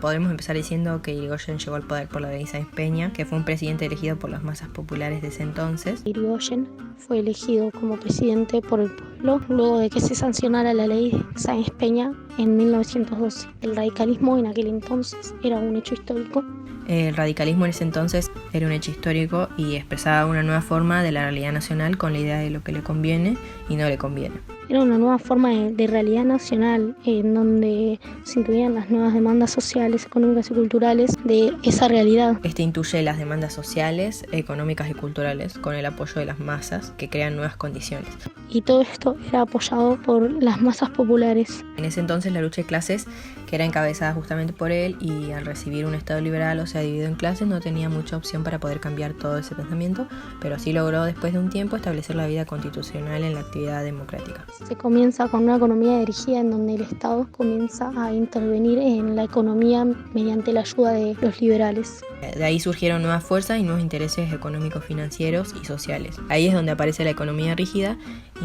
Podremos empezar diciendo que Irigoyen llegó al poder por la ley Sáenz Peña, que fue un presidente elegido por las masas populares de ese entonces. Irigoyen fue elegido como presidente por el pueblo luego de que se sancionara la ley Sáenz Peña en 1912. El radicalismo en aquel entonces era un hecho histórico. El radicalismo en ese entonces era un hecho histórico y expresaba una nueva forma de la realidad nacional con la idea de lo que le conviene y no le conviene. Era una nueva forma de realidad nacional en donde se incluían las nuevas demandas sociales, económicas y culturales de esa realidad. Este intuye las demandas sociales, económicas y culturales con el apoyo de las masas que crean nuevas condiciones. Y todo esto era apoyado por las masas populares. En ese entonces la lucha de clases, que era encabezada justamente por él, y al recibir un Estado liberal, o sea, dividido en clases, no tenía mucha opción para poder cambiar todo ese pensamiento, pero sí logró después de un tiempo establecer la vida constitucional en la actividad democrática. Se comienza con una economía dirigida en donde el Estado comienza a intervenir en la economía mediante la ayuda de los liberales. De ahí surgieron nuevas fuerzas y nuevos intereses económicos, financieros y sociales. Ahí es donde aparece la economía rígida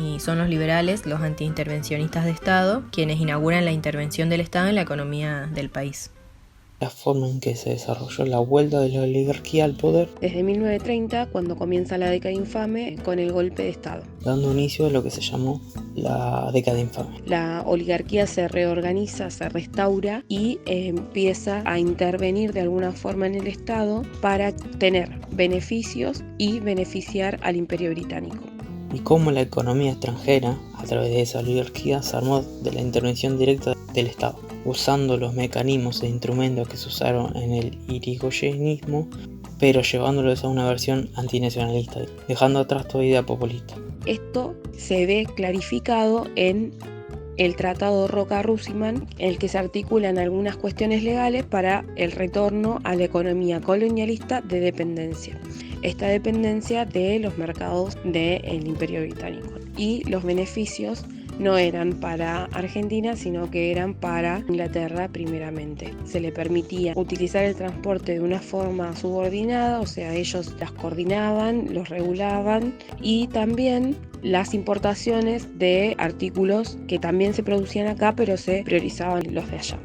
y son los liberales, los antiintervencionistas de Estado, quienes inauguran la intervención del Estado en la economía del país. La forma en que se desarrolló la vuelta de la oligarquía al poder desde 1930, cuando comienza la década infame con el golpe de Estado, dando inicio a lo que se llamó la década infame. La oligarquía se reorganiza, se restaura y empieza a intervenir de alguna forma en el Estado para tener beneficios y beneficiar al Imperio Británico. Y cómo la economía extranjera, a través de esa oligarquía, se armó de la intervención directa del Estado, usando los mecanismos e instrumentos que se usaron en el irigoyenismo, pero llevándolos a una versión antinacionalista, dejando atrás toda idea populista. Esto se ve clarificado en el Tratado Roca-Ruziman, en el que se articulan algunas cuestiones legales para el retorno a la economía colonialista de dependencia. Esta dependencia de los mercados del Imperio Británico. Y los beneficios no eran para Argentina, sino que eran para Inglaterra primeramente. Se le permitía utilizar el transporte de una forma subordinada, o sea, ellos las coordinaban, los regulaban, y también las importaciones de artículos que también se producían acá, pero se priorizaban los de allá.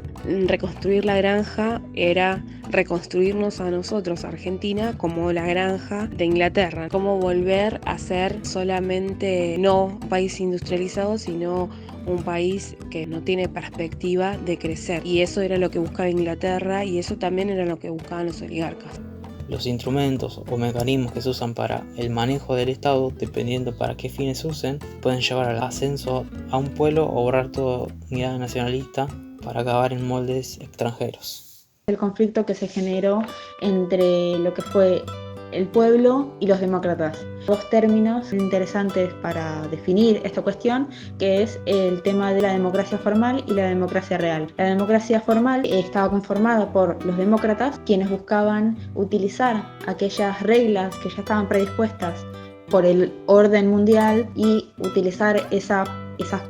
Reconstruir la granja era reconstruirnos a nosotros, Argentina, como la granja de Inglaterra, como volver a ser solamente no un país industrializado, sino un país que no tiene perspectiva de crecer. Y eso era lo que buscaba Inglaterra y eso también era lo que buscaban los oligarcas. Los instrumentos o mecanismos que se usan para el manejo del Estado, dependiendo para qué fines se usen, pueden llevar al ascenso a un pueblo o borrar toda unidad nacionalista para acabar en moldes extranjeros. El conflicto que se generó entre lo que fue el pueblo y los demócratas. Dos términos interesantes para definir esta cuestión, que es el tema de la democracia formal y la democracia real. La democracia formal estaba conformada por los demócratas, quienes buscaban utilizar aquellas reglas que ya estaban predispuestas por el orden mundial y utilizar esas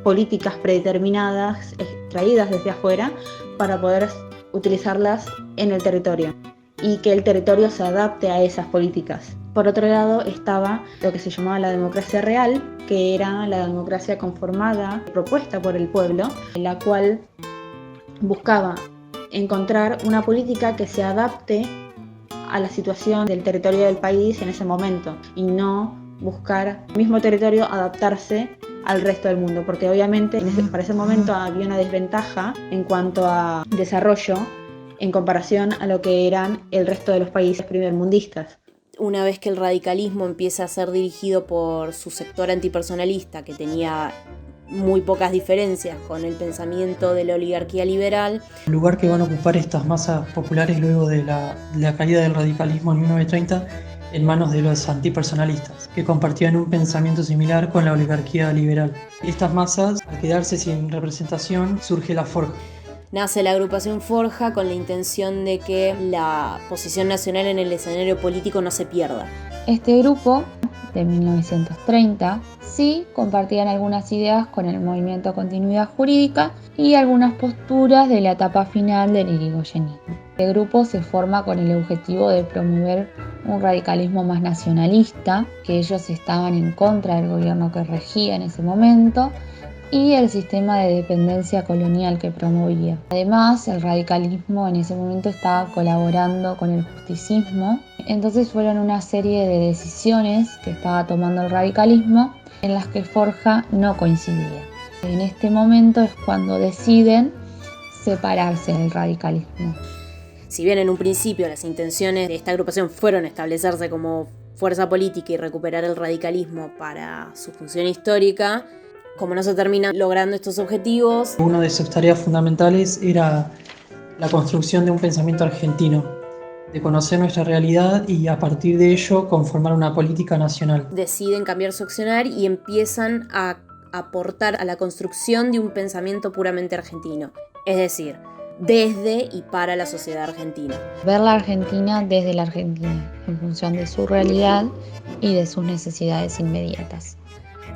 políticas predeterminadas extraídas desde afuera para poder utilizarlas en el territorio y que el territorio se adapte a esas políticas. Por otro lado estaba lo que se llamaba la democracia real, que era la democracia conformada, propuesta por el pueblo, en la cual buscaba encontrar una política que se adapte a la situación del territorio del país en ese momento y no buscar el mismo territorio adaptarse al resto del mundo, porque obviamente para ese momento había una desventaja en cuanto a desarrollo en comparación a lo que eran el resto de los países primermundistas. Una vez que el radicalismo empieza a ser dirigido por su sector antipersonalista, que tenía muy pocas diferencias con el pensamiento de la oligarquía liberal. El lugar que van a ocupar estas masas populares luego de la caída del radicalismo en 1930 en manos de los antipersonalistas, que compartían un pensamiento similar con la oligarquía liberal. Estas masas, al quedarse sin representación, surge la Forja. Nace la agrupación Forja con la intención de que la posición nacional en el escenario político no se pierda. Este grupo de 1930, sí compartían algunas ideas con el movimiento Continuidad Jurídica y algunas posturas de la etapa final del irigoyenismo. Este grupo se forma con el objetivo de promover un radicalismo más nacionalista, que ellos estaban en contra del gobierno que regía en ese momento, y el sistema de dependencia colonial que promovía. Además, el radicalismo en ese momento estaba colaborando con el justicismo, entonces fueron una serie de decisiones que estaba tomando el radicalismo en las que Forja no coincidía. En este momento es cuando deciden separarse del radicalismo. Si bien en un principio las intenciones de esta agrupación fueron establecerse como fuerza política y recuperar el radicalismo para su función histórica, como no se terminan logrando estos objetivos. Una de sus tareas fundamentales era la construcción de un pensamiento argentino, de conocer nuestra realidad y a partir de ello conformar una política nacional. Deciden cambiar su accionar y empiezan a aportar a la construcción de un pensamiento puramente argentino, es decir, desde y para la sociedad argentina. Ver la Argentina desde la Argentina, en función de su realidad y de sus necesidades inmediatas.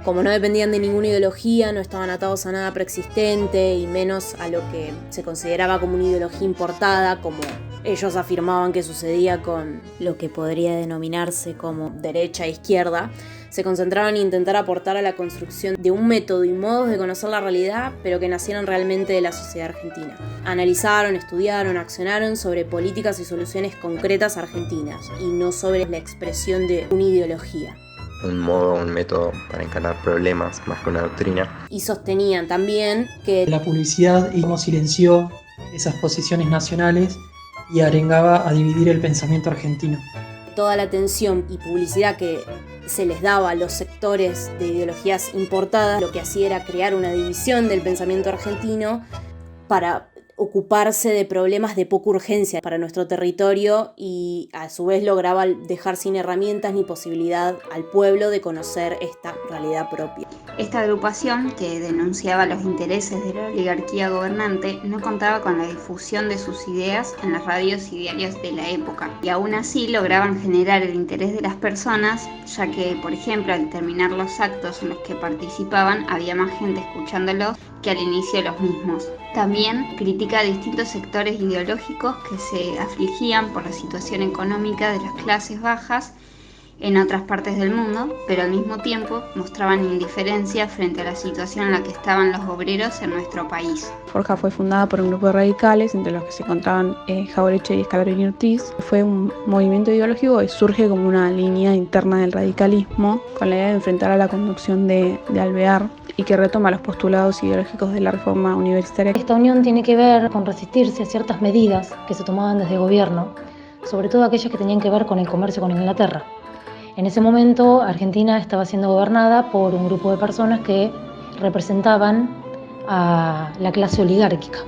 Como no dependían de ninguna ideología, no estaban atados a nada preexistente y menos a lo que se consideraba como una ideología importada, como ellos afirmaban que sucedía con lo que podría denominarse como derecha e izquierda, se concentraban en intentar aportar a la construcción de un método y modos de conocer la realidad, pero que nacieran realmente de la sociedad argentina. Analizaron, estudiaron, accionaron sobre políticas y soluciones concretas argentinas y no sobre la expresión de una ideología. Un modo, un método para encarar problemas más que una doctrina. Y sostenían también que la publicidad silenció esas posiciones nacionales y arengaba a dividir el pensamiento argentino. Toda la atención y publicidad que se les daba a los sectores de ideologías importadas, lo que hacía era crear una división del pensamiento argentino para ocuparse de problemas de poca urgencia para nuestro territorio y a su vez lograba dejar sin herramientas ni posibilidad al pueblo de conocer esta realidad propia. Esta agrupación, que denunciaba los intereses de la oligarquía gobernante, no contaba con la difusión de sus ideas en las radios y diarios de la época, y aún así lograban generar el interés de las personas, ya que, por ejemplo, al terminar los actos en los que participaban, había más gente escuchándolos que al inicio de los mismos. También critica a distintos sectores ideológicos que se afligían por la situación económica de las clases bajas en otras partes del mundo, pero al mismo tiempo mostraban indiferencia frente a la situación en la que estaban los obreros en nuestro país. Forja fue fundada por un grupo de radicales, entre los que se encontraban Jauretche y Scalabrini Ortiz. Fue un movimiento ideológico que surge como una línea interna del radicalismo, con la idea de enfrentar a la conducción de Alvear y que retoma los postulados ideológicos de la reforma universitaria. Esta unión tiene que ver con resistirse a ciertas medidas que se tomaban desde el gobierno, sobre todo aquellas que tenían que ver con el comercio con Inglaterra. En ese momento, Argentina estaba siendo gobernada por un grupo de personas que representaban a la clase oligárquica.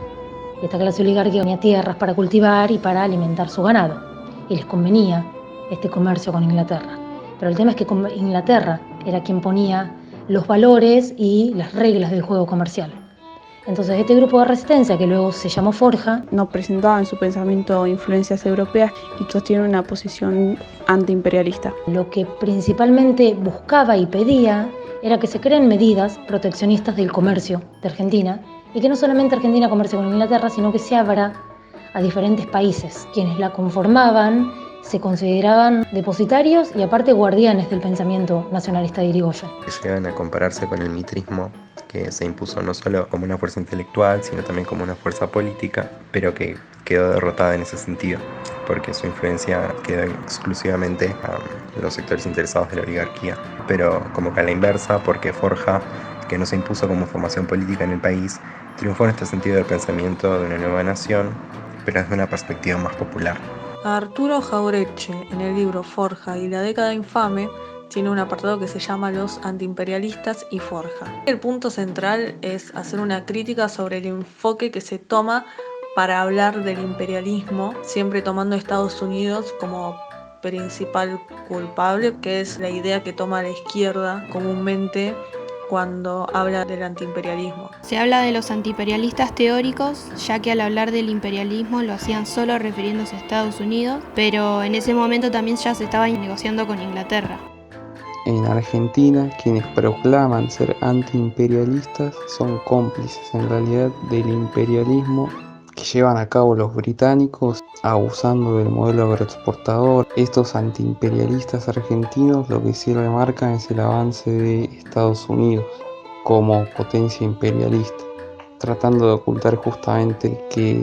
Y esta clase oligárquica tenía tierras para cultivar y para alimentar su ganado. Y les convenía este comercio con Inglaterra. Pero el tema es que Inglaterra era quien ponía los valores y las reglas del juego comercial. Entonces este grupo de resistencia, que luego se llamó Forja, no presentaba en su pensamiento influencias europeas y sostiene una posición antiimperialista. Lo que principalmente buscaba y pedía era que se creen medidas proteccionistas del comercio de Argentina y que no solamente Argentina comercie con Inglaterra, sino que se abra a diferentes países. Quienes la conformaban se consideraban depositarios y aparte guardianes del pensamiento nacionalista de Irigoyen. Llegan a compararse con el mitrismo, que se impuso no solo como una fuerza intelectual, sino también como una fuerza política, pero que quedó derrotada en ese sentido, porque su influencia quedó exclusivamente a los sectores interesados de la oligarquía. Pero como que a la inversa, porque Forja, que no se impuso como formación política en el país, triunfó en este sentido del pensamiento de una nueva nación, pero desde una perspectiva más popular. Arturo Jauretche, en el libro Forja y la década infame, tiene un apartado que se llama Los antiimperialistas y Forja. El punto central es hacer una crítica sobre el enfoque que se toma para hablar del imperialismo, siempre tomando a Estados Unidos como principal culpable, que es la idea que toma la izquierda comúnmente cuando habla del antiimperialismo. Se habla de los antiimperialistas teóricos, ya que al hablar del imperialismo lo hacían solo refiriéndose a Estados Unidos, pero en ese momento también ya se estaba negociando con Inglaterra. En Argentina, quienes proclaman ser antiimperialistas son cómplices en realidad del imperialismo que llevan a cabo los británicos abusando del modelo agroexportador. Estos antiimperialistas argentinos lo que sí remarcan es el avance de Estados Unidos como potencia imperialista, tratando de ocultar justamente que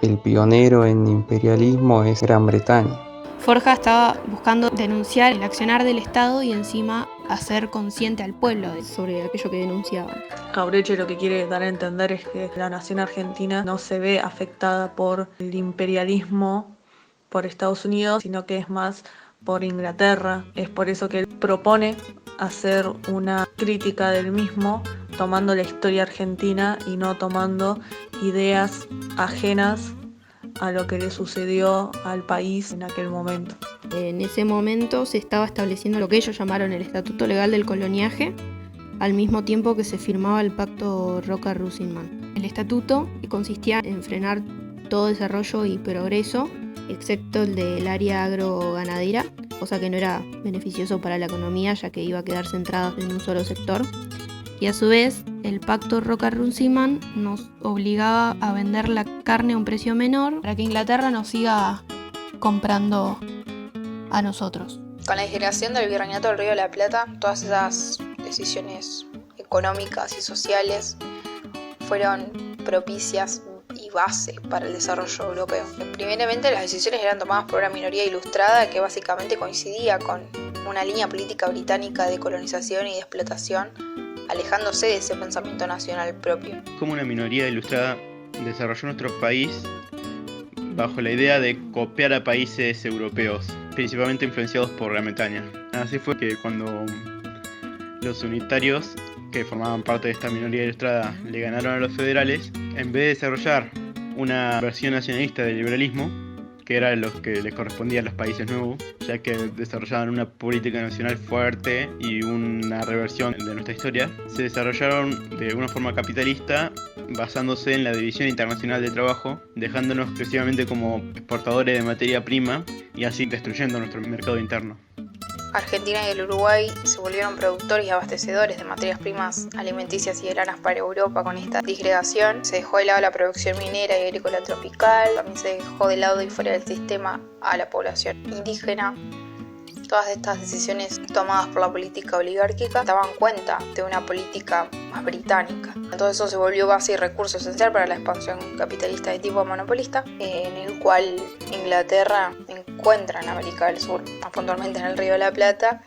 el pionero en imperialismo es Gran Bretaña. Forja estaba buscando denunciar el accionar del Estado y encima hacer consciente al pueblo sobre aquello que denunciaban. Jauretche lo que quiere dar a entender es que la nación argentina no se ve afectada por el imperialismo por Estados Unidos, sino que es más por Inglaterra. Es por eso que él propone hacer una crítica del mismo, tomando la historia argentina y no tomando ideas ajenas a lo que le sucedió al país en aquel momento. En ese momento se estaba estableciendo lo que ellos llamaron el Estatuto Legal del Coloniaje, al mismo tiempo que se firmaba el Pacto Roca-Rusigman. El estatuto consistía en frenar todo desarrollo y progreso, excepto el del área agroganadera, cosa que no era beneficioso para la economía, ya que iba a quedar centrada en un solo sector. Y a su vez, el Pacto Roca-Rusigman nos obligaba a vender la carne a un precio menor para que Inglaterra nos siga comprando a nosotros. Con la generación del Virreinato del Río de la Plata, todas esas decisiones económicas y sociales fueron propicias y base para el desarrollo europeo. Primeramente, las decisiones eran tomadas por una minoría ilustrada que básicamente coincidía con una línea política británica de colonización y de explotación, alejándose de ese pensamiento nacional propio. Como una minoría ilustrada desarrolló nuestro país bajo la idea de copiar a países europeos, principalmente influenciados por Gran Bretaña. Así fue que cuando los unitarios, que formaban parte de esta minoría ilustrada, le ganaron a los federales, en vez de desarrollar una versión nacionalista del liberalismo, que era lo que les correspondía a los países nuevos, ya que desarrollaban una política nacional fuerte y una reversión de nuestra historia, se desarrollaron de una forma capitalista basándose en la división internacional de trabajo, dejándonos exclusivamente como exportadores de materia prima y así destruyendo nuestro mercado interno. Argentina y el Uruguay se volvieron productores y abastecedores de materias primas alimenticias y granas para Europa. Con esta disgregación se dejó de lado la producción minera y agrícola tropical, también se dejó de lado y fuera del sistema a la población indígena. Todas estas decisiones tomadas por la política oligárquica daban cuenta de una política más británica. Entonces eso se volvió base y recurso esencial para la expansión capitalista de tipo monopolista, en el cual Inglaterra encuentra en América del Sur, más puntualmente en el Río de la Plata,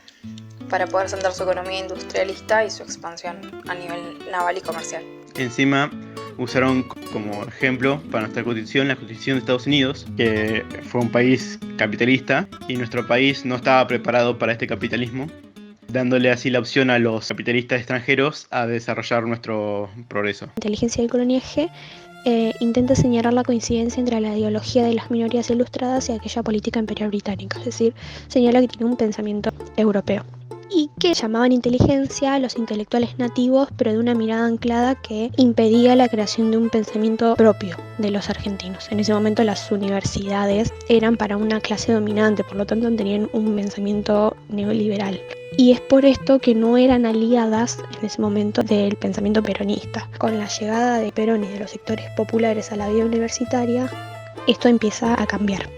para poder centrar su economía industrialista y su expansión a nivel naval y comercial. Encima usaron como ejemplo para nuestra constitución la constitución de Estados Unidos, que fue un país capitalista y nuestro país no estaba preparado para este capitalismo, dándole así la opción a los capitalistas extranjeros a desarrollar nuestro progreso. La inteligencia del coloniaje intenta señalar la coincidencia entre la ideología de las minorías ilustradas y aquella política imperial británica, es decir, señala que tiene un pensamiento europeo y que llamaban inteligencia a los intelectuales nativos, pero de una mirada anclada que impedía la creación de un pensamiento propio de los argentinos. En ese momento las universidades eran para una clase dominante, por lo tanto tenían un pensamiento neoliberal. Y es por esto que no eran aliadas en ese momento del pensamiento peronista. Con la llegada de Perón y de los sectores populares a la vida universitaria, esto empieza a cambiar.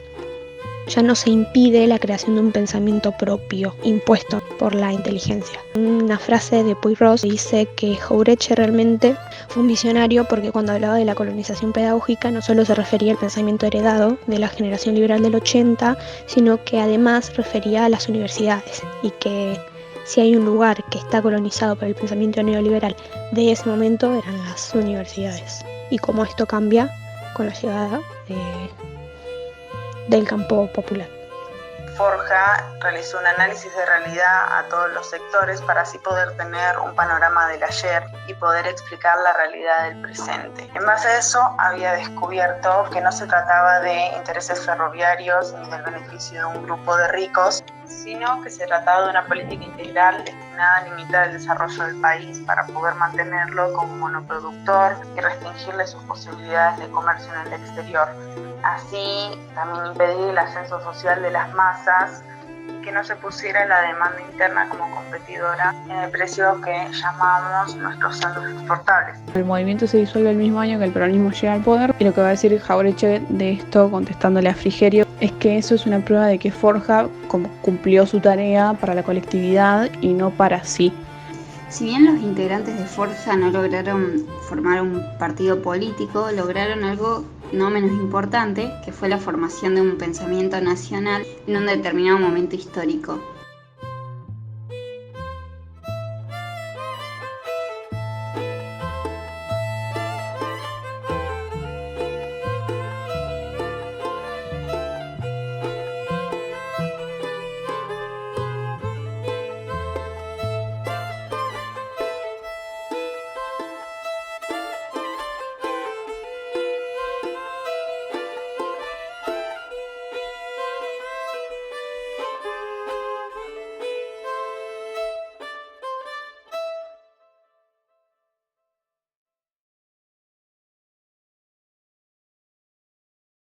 Ya no se impide la creación de un pensamiento propio impuesto por la inteligencia. Una frase de Puig-Ross dice que Jauretche realmente fue un visionario porque cuando hablaba de la colonización pedagógica no solo se refería al pensamiento heredado de la generación liberal del 80, sino que además refería a las universidades y que si hay un lugar que está colonizado por el pensamiento neoliberal de ese momento eran las universidades. Y cómo esto cambia con la llegada del campo popular. Forja realizó un análisis de realidad a todos los sectores para así poder tener un panorama del ayer y poder explicar la realidad del presente. En base a eso había descubierto que no se trataba de intereses ferroviarios ni del beneficio de un grupo de ricos, sino que se trataba de una política integral destinada a limitar el desarrollo del país para poder mantenerlo como monoproductor y restringirle sus posibilidades de comercio en el exterior. Así también impedir el ascenso social de las masas y que que no se pusiera la demanda interna como competidora en el precio que llamamos nuestros saldos exportables. El movimiento se disuelve el mismo año que el peronismo llega al poder, y lo que va a decir Jauretche de esto, contestándole a Frigerio, es que eso es una prueba de que Forja cumplió su tarea para la colectividad y no para sí. Si bien los integrantes de Forja no lograron formar un partido político, lograron algo no menos importante, que fue la formación de un pensamiento nacional en un determinado momento histórico.